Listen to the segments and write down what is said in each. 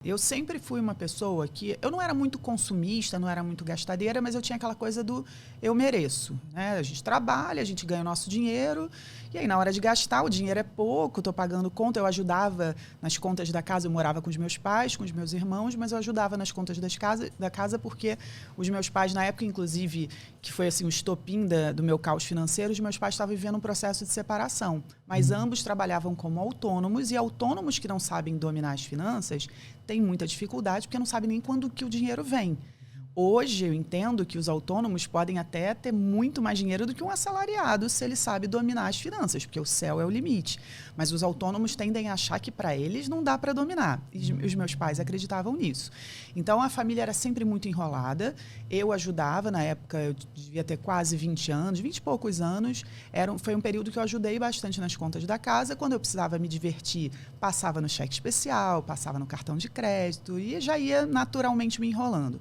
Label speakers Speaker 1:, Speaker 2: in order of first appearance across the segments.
Speaker 1: Eu sempre fui uma pessoa que... Eu não era muito consumista, não era muito gastadeira, mas eu tinha aquela coisa do eu mereço. Né? A gente trabalha, a gente ganha o nosso dinheiro, e aí na hora de gastar, o dinheiro é pouco, estou pagando conta. Eu ajudava nas contas da casa, eu morava com os meus pais, com os meus irmãos, mas eu ajudava nas contas da casa porque os meus pais, na época, inclusive, que foi assim, o estopim do meu caos financeiro, os meus pais estavam vivendo um processo de separação. Mas ambos trabalhavam como autônomos, e autônomos que não sabem dominar as finanças têm muita dificuldade porque não sabem nem quando que o dinheiro vem. Hoje, eu entendo que os autônomos podem até ter muito mais dinheiro do que um assalariado se ele sabe dominar as finanças, porque o céu é o limite. Mas os autônomos tendem a achar que para eles não dá para dominar. E os meus pais acreditavam nisso. Então, a família era sempre muito enrolada. Eu ajudava, na época, eu devia ter quase 20 anos, 20 e poucos anos. Foi um período que eu ajudei bastante nas contas da casa. Quando eu precisava me divertir, passava no cheque especial, passava no cartão de crédito e já ia naturalmente me enrolando.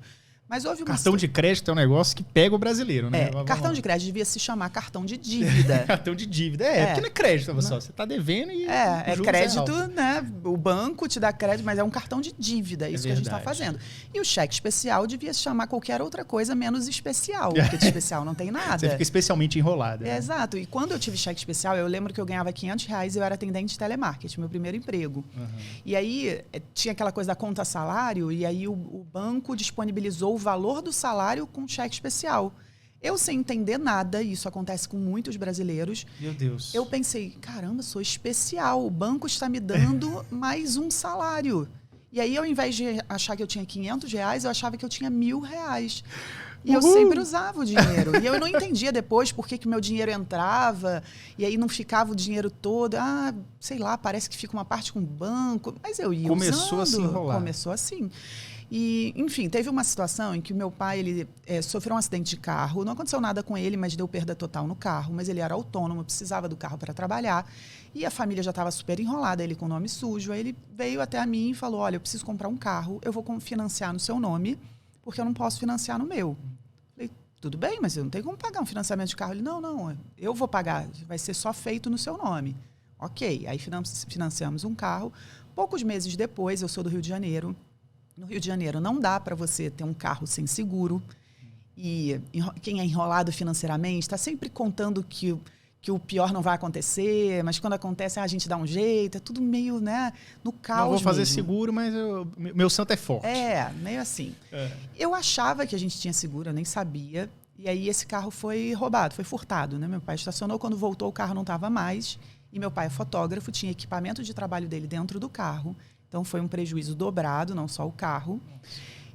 Speaker 1: Mas houve uma...
Speaker 2: Cartão de crédito é um negócio que pega o brasileiro, né?
Speaker 1: Cartão de crédito devia se chamar cartão de dívida.
Speaker 2: Cartão de dívida, porque não é crédito, pessoal. Você está devendo e
Speaker 1: é crédito, né? O banco te dá crédito, mas é um cartão de dívida, isso que a gente está fazendo. E o cheque especial devia se chamar qualquer outra coisa menos especial, porque de especial não tem nada.
Speaker 2: Você fica especialmente enrolado. Né?
Speaker 1: Exato. E quando eu tive cheque especial, eu lembro que eu ganhava R$500 e eu era atendente de telemarketing, meu primeiro emprego. E aí tinha aquela coisa da conta salário, e aí o banco disponibilizou o valor do salário com cheque especial. Eu, sem entender nada, e isso acontece com muitos brasileiros.
Speaker 2: Meu Deus.
Speaker 1: Eu pensei, caramba, sou especial. O banco está me dando mais um salário. E aí, ao invés de achar que eu tinha R$500, eu achava que eu tinha R$1.000. E eu sempre usava o dinheiro. E eu não entendia depois por que meu dinheiro entrava e aí não ficava o dinheiro todo. Sei lá, parece que fica uma parte com o banco. Mas eu ia
Speaker 2: Começou
Speaker 1: usando.
Speaker 2: A se enrolar.
Speaker 1: Começou assim. E, enfim, teve uma situação em que o meu pai ele sofreu um acidente de carro. Não aconteceu nada com ele, mas deu perda total no carro. Mas ele era autônomo, precisava do carro para trabalhar. E a família já estava super enrolada, ele com o nome sujo. Aí ele veio até a mim e falou, olha, eu preciso comprar um carro, eu vou financiar no seu nome, porque eu não posso financiar no meu. Falei, tudo bem, mas eu não tenho como pagar um financiamento de carro. Ele, não, eu vou pagar, vai ser só feito no seu nome. Ok, aí financiamos um carro. Poucos meses depois, eu sou do Rio de Janeiro. No Rio de Janeiro não dá para você ter um carro sem seguro. E quem é enrolado financeiramente está sempre contando que o pior não vai acontecer, mas quando acontece a gente dá um jeito, é tudo meio, né, no caos.
Speaker 2: Não vou fazer
Speaker 1: mesmo.
Speaker 2: Seguro, mas meu santo é forte.
Speaker 1: Meio assim. Eu achava que a gente tinha seguro, eu nem sabia. E aí esse carro foi roubado, foi furtado, né? Meu pai estacionou, quando voltou o carro não estava mais. E meu pai é fotógrafo, tinha equipamento de trabalho dele dentro do carro. Então, foi um prejuízo dobrado, não só o carro.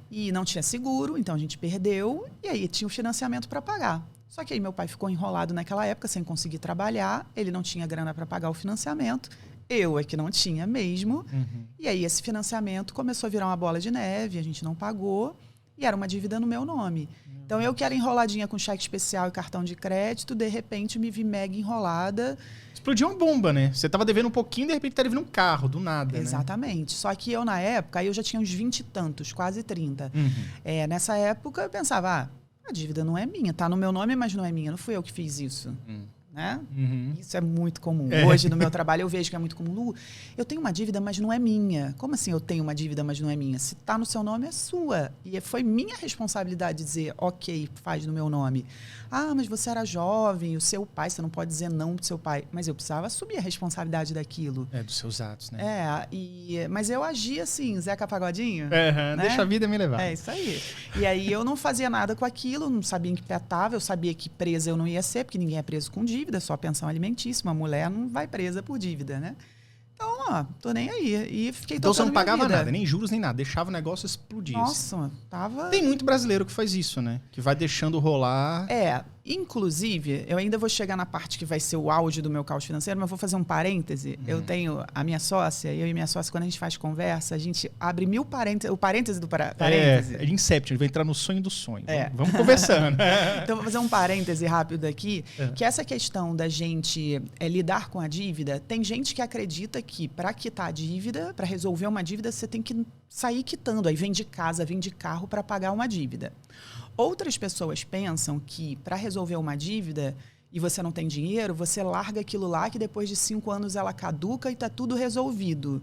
Speaker 1: E não tinha seguro, então a gente perdeu. E aí tinha o financiamento para pagar. Só que aí meu pai ficou enrolado naquela época, sem conseguir trabalhar. Ele não tinha grana para pagar o financiamento. Eu é que não tinha mesmo. E aí esse financiamento começou a virar uma bola de neve, a gente não pagou. E era uma dívida no meu nome. Então, eu que era enroladinha com cheque especial e cartão de crédito, de repente me vi mega enrolada.
Speaker 2: Explodiu uma bomba, né? Você estava devendo um pouquinho, de repente tá devendo um carro, do nada.
Speaker 1: Exatamente. Né? Só que eu, na época, eu já tinha uns 20 e tantos, quase 30. Nessa época, eu pensava, a dívida não é minha. Tá no meu nome, mas não é minha. Não fui eu que fiz isso. Né? Isso é muito comum. Hoje, no meu trabalho, eu vejo que é muito comum. Lu, eu tenho uma dívida, mas não é minha. Como assim eu tenho uma dívida, mas não é minha? Se está no seu nome, é sua. E foi minha responsabilidade dizer, ok, faz no meu nome. Mas você era jovem, o seu pai, você não pode dizer não pro seu pai. Mas eu precisava assumir a responsabilidade daquilo.
Speaker 2: Dos seus atos, né?
Speaker 1: Mas eu agia assim, Zeca Pagodinho.
Speaker 2: Né? Deixa a vida me levar.
Speaker 1: É isso aí. E aí eu não fazia nada com aquilo, não sabia em que pé estava, eu sabia que presa eu não ia ser, porque ninguém é preso com dívida, só pensão alimentícia. Uma mulher não vai presa por dívida, né? Então, tô nem aí. E fiquei
Speaker 2: Então você não pagava
Speaker 1: vida.
Speaker 2: nada, nem juros, nem nada. Deixava o negócio explodir.
Speaker 1: Nossa, tava...
Speaker 2: Tem muito brasileiro que faz isso, né? Que vai deixando rolar.
Speaker 1: Inclusive, eu ainda vou chegar na parte que vai ser o auge do meu caos financeiro, mas vou fazer um parêntese. Eu tenho a minha sócia, eu e minha sócia, quando a gente faz conversa, a gente abre 1000 parênteses, o parêntese do parêntese.
Speaker 2: É de Inception, ele vai entrar no sonho do sonho. Vamos conversando.
Speaker 1: Então, vou fazer um parêntese rápido aqui, que essa questão da gente lidar com a dívida, tem gente que acredita que para quitar a dívida, para resolver uma dívida, você tem que sair quitando. Aí vende casa, vende carro para pagar uma dívida. Outras pessoas pensam que para resolver uma dívida e você não tem dinheiro, você larga aquilo lá que depois de 5 anos ela caduca e está tudo resolvido.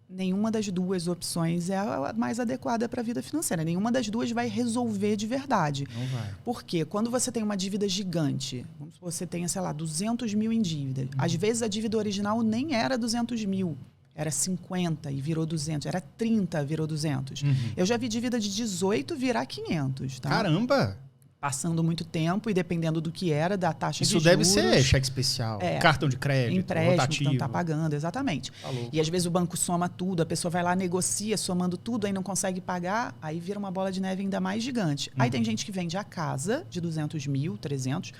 Speaker 1: nenhuma das duas opções é a mais adequada para a vida financeira. Nenhuma das duas vai resolver de verdade.
Speaker 2: Não vai.
Speaker 1: Porque quando você tem uma dívida gigante, vamos supor que você tenha, sei lá, 200 mil em dívida. Às vezes a dívida original nem era 200 mil. Era 50 e virou 200. Era 30 virou 200. Eu já vi dívida de 18 virar 500. Tá?
Speaker 2: Caramba!
Speaker 1: Passando muito tempo e dependendo do que era, da taxa de
Speaker 2: juros. Isso deve ser cheque especial, cartão de crédito,
Speaker 1: empréstimo,
Speaker 2: rotativo.
Speaker 1: Que não está pagando, exatamente.
Speaker 2: Tá louco.
Speaker 1: E às vezes o banco soma tudo, a pessoa vai lá, negocia, somando tudo, aí não consegue pagar, aí vira uma bola de neve ainda mais gigante. Aí tem gente que vende a casa de 200 mil, 300,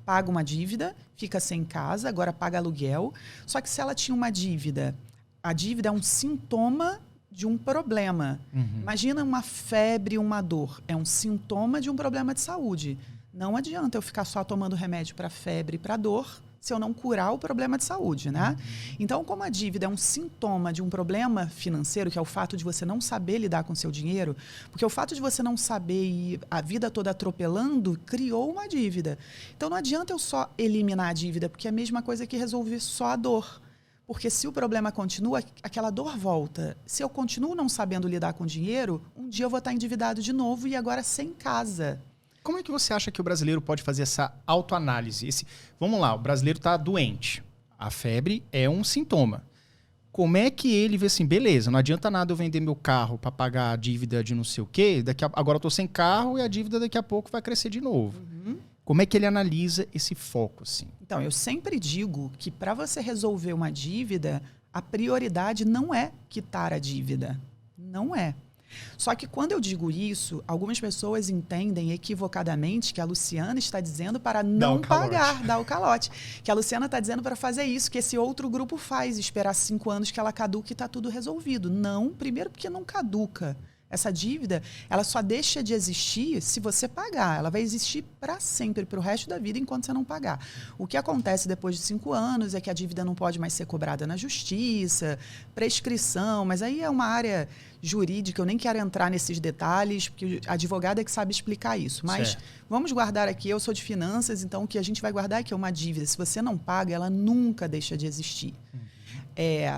Speaker 1: paga uma dívida, fica sem casa, agora paga aluguel. Só que se ela tinha uma dívida, a dívida é um sintoma de um problema. Imagina uma febre, uma dor. É um sintoma de um problema de saúde. Não adianta eu ficar só tomando remédio para febre e para dor se eu não curar o problema de saúde, né? Então, como a dívida é um sintoma de um problema financeiro, que é o fato de você não saber lidar com o seu dinheiro, porque o fato de você não saber ir a vida toda atropelando criou uma dívida. Então, não adianta eu só eliminar a dívida, porque é a mesma coisa que resolver só a dor. Porque se o problema continua, aquela dor volta. Se eu continuo não sabendo lidar com dinheiro, um dia eu vou estar endividado de novo e agora sem casa.
Speaker 2: Como é que você acha que o brasileiro pode fazer essa autoanálise? Vamos lá, o brasileiro está doente. A febre é um sintoma. Como é que ele vê assim, beleza, não adianta nada eu vender meu carro para pagar a dívida de não sei o quê, agora eu estou sem carro e a dívida daqui a pouco vai crescer de novo. Como é que ele analisa esse foco, assim?
Speaker 1: Então, eu sempre digo que para você resolver uma dívida, a prioridade não é quitar a dívida. Não é. Só que quando eu digo isso, algumas pessoas entendem equivocadamente que a Luciana está dizendo para não pagar, dar o calote. Que a Luciana está dizendo para fazer isso, que esse outro grupo faz, esperar 5 anos que ela caduque e está tudo resolvido. Não, primeiro porque não caduca. Essa dívida, ela só deixa de existir se você pagar. Ela vai existir para sempre, para o resto da vida, enquanto você não pagar. O que acontece depois de 5 anos é que a dívida não pode mais ser cobrada na justiça, prescrição, mas aí é uma área jurídica, eu nem quero entrar nesses detalhes, porque a advogada é que sabe explicar isso. Mas vamos guardar aqui, eu sou de finanças, então o que a gente vai guardar aqui é uma dívida. Se você não paga, ela nunca deixa de existir.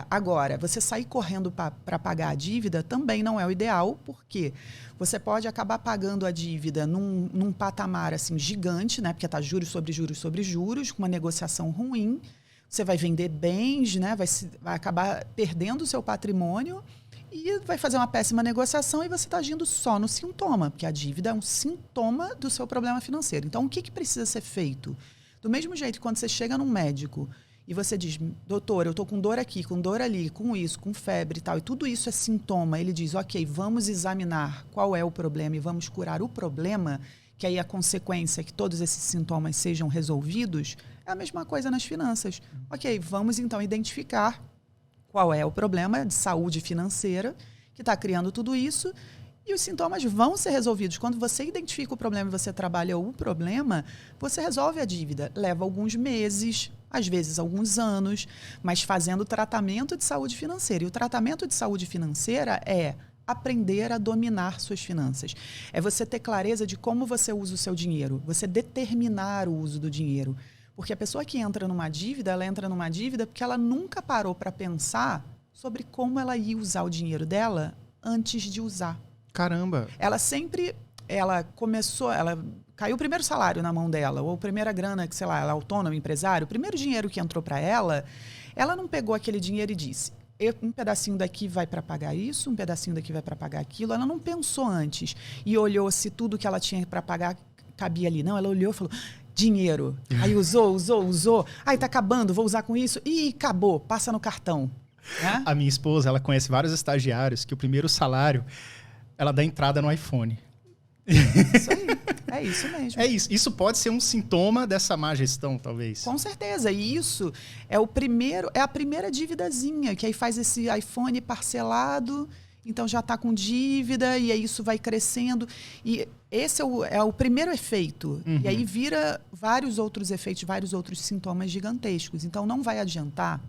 Speaker 1: Agora, você sair correndo para pagar a dívida também não é o ideal, porque você pode acabar pagando a dívida num patamar assim, gigante, né? Porque está juros sobre juros sobre juros, com uma negociação ruim. Você vai vender bens, né? Vai acabar perdendo o seu patrimônio e vai fazer uma péssima negociação e você está agindo só no sintoma, porque a dívida é um sintoma do seu problema financeiro. Então, o que precisa ser feito? Do mesmo jeito que quando você chega num médico e você diz, doutor, eu estou com dor aqui, com dor ali, com isso, com febre e tal, e tudo isso é sintoma. Ele diz, ok, vamos examinar qual é o problema e vamos curar o problema, que aí a consequência é que todos esses sintomas sejam resolvidos, é a mesma coisa nas finanças. Ok, vamos então identificar qual é o problema de saúde financeira que está criando tudo isso e os sintomas vão ser resolvidos. Quando você identifica o problema e você trabalha o problema, você resolve a dívida. Leva alguns meses, às vezes alguns anos, mas fazendo tratamento de saúde financeira. E o tratamento de saúde financeira é aprender a dominar suas finanças. É você ter clareza de como você usa o seu dinheiro, você determinar o uso do dinheiro. Porque a pessoa que entra numa dívida, ela entra numa dívida porque ela nunca parou para pensar sobre como ela ia usar o dinheiro dela antes de usar.
Speaker 2: Caramba!
Speaker 1: Ela caiu o primeiro salário na mão dela, ou a primeira grana, que sei lá, ela é autônoma, empresário, o primeiro dinheiro que entrou para ela não pegou aquele dinheiro e disse, um pedacinho daqui vai para pagar isso, um pedacinho daqui vai para pagar aquilo. Ela não pensou antes e olhou se tudo que ela tinha para pagar cabia ali. Não, ela olhou e falou, dinheiro. Aí usou. Aí tá acabando, vou usar com isso. Ih, acabou, passa no cartão. Né?
Speaker 2: A minha esposa, ela conhece vários estagiários que o primeiro salário, ela dá entrada no iPhone.
Speaker 1: Isso aí, é isso mesmo.
Speaker 2: É isso. Isso pode ser um sintoma dessa má gestão, talvez.
Speaker 1: Com certeza. E isso é a primeira dívidazinha, que aí faz esse iPhone parcelado, então já está com dívida, e aí isso vai crescendo. E esse é o primeiro efeito. Uhum. E aí vira vários outros efeitos, vários outros sintomas gigantescos. Então não vai adiantar.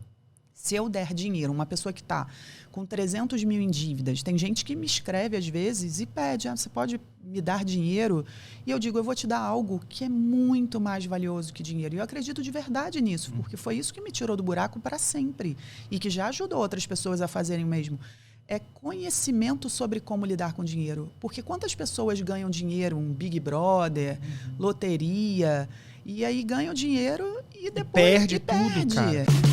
Speaker 1: Se eu der dinheiro, uma pessoa que está com 300 mil em dívidas, tem gente que me escreve às vezes e pede, você pode me dar dinheiro, e eu digo, eu vou te dar algo que é muito mais valioso que dinheiro. E eu acredito de verdade nisso, porque foi isso que me tirou do buraco para sempre e que já ajudou outras pessoas a fazerem o mesmo. É conhecimento sobre como lidar com dinheiro. Porque quantas pessoas ganham dinheiro, um Big Brother, loteria, e aí ganham dinheiro e depois
Speaker 2: perde tudo, cara.